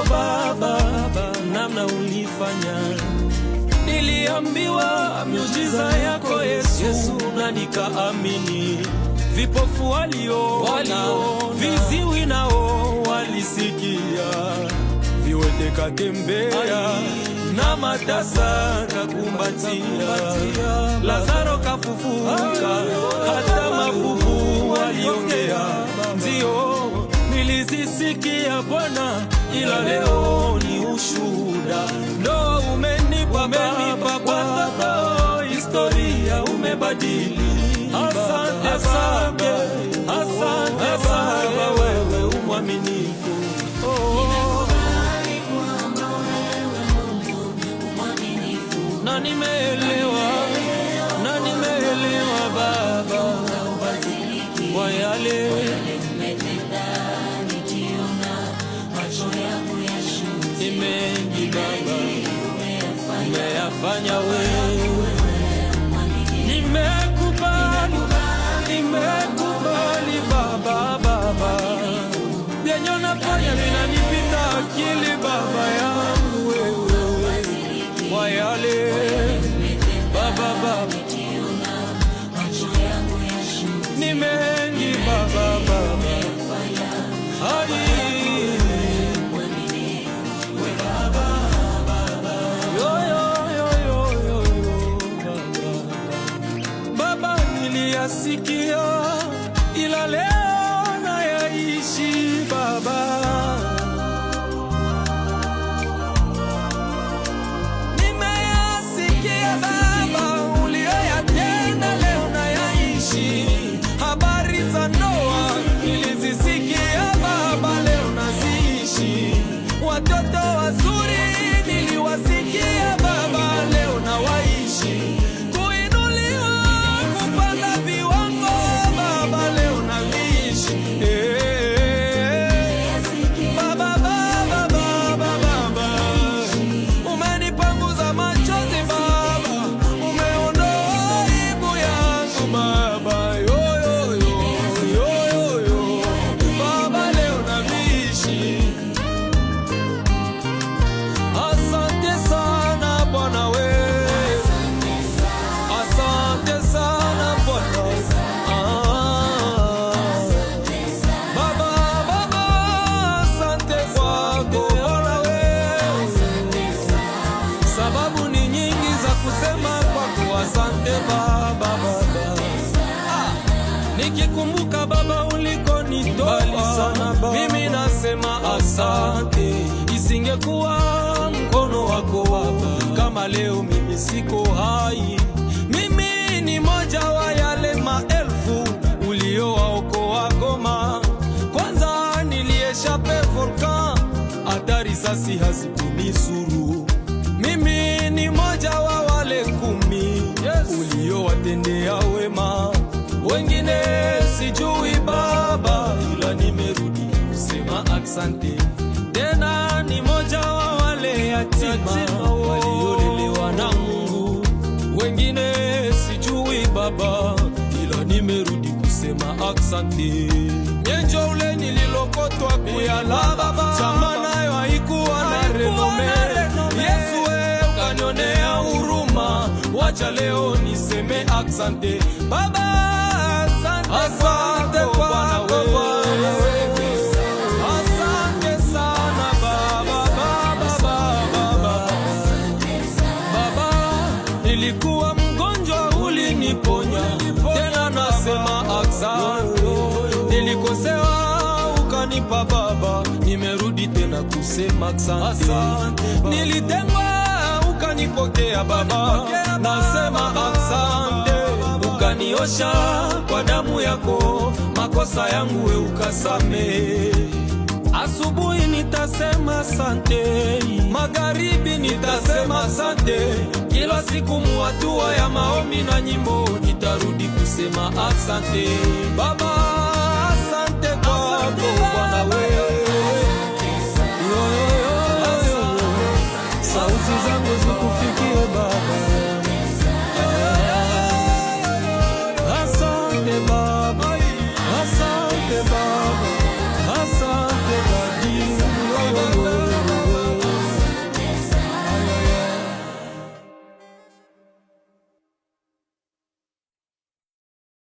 Baba, namna ulifanya. Niliambiwa miujiza yako Yesu, na nikaamini. Vipofu waliona, viziwi nao walisikia, viwete katembea, na matasa kakumbatia, Lazaro kafufuka, hata mabubu waliongea. Ndio nilizisikia Bwana, ila leo ni ushuhuda. Ndo umenipa Baba, historia umebadili. Asante, asante, asante Baba, wewe umwaminifu. Na nimeelewa Baba, kwa yale ni mengi Baba, umeyafanya wewe. Nimekubali Baba, vyenye unafanya vinanipita akili Baba yangu wewe, kwa yale Baba, ni mengi Baba, niliyasikia ila leo nayaishi Baba. Nimeyasikia Baba uliyoyatenda, leo nayaishi. Habari za Noa nilizisikia Baba, leo naziishi. Watoto wazuri niliwasikia Baba, leo nawaishi. Sababu ni nyingi za kusema kwako asante Baba. Nikikumbuka Baba ulikonitoa, mimi nasema asante. Isingekuwa mkono wako Baba, kama leo mimi siko hai. Mimi ni moja wa yale maelfu uliowaokoa Goma. Kwanza nilieshape volkan, hata risasi hazikunisuru. Mimi ni moja wa wale 10 uliowatendea wema. Wengine sijui Baba, ila nimerudi kusema asante. Tena ni moja wa wale yatima waliolelewa na Mungu. Wengine sijui Baba, ila nimerudi kusema asante. Nyenjo ule nililokotwa kuyala Baba, chama nayo haikuwa na renome. Yesu ukanionea huruma, wacha leo niseme asante Baba. Asante Bwana wewe, asante sana Baba. Nilikuwa mgonjwa uliniponya, tena nasema asante. Nilikosewa ukanipa Baba, nimerudi tena kusema asante. Nilitengwa ukanipokea Baba, nasema asante. Ukaniosha kwa damu yako, makosa yangu we ukasamehe. Asubuhi nitasema asante, magharibi nitasema asante. Kila siku muhatua ya maombi na nyimbo, nitarudi kusema asante Baba. Asante kwako Bwana wewe, sauti zangu zikufikie Baba. Asante Baba, asante Baba.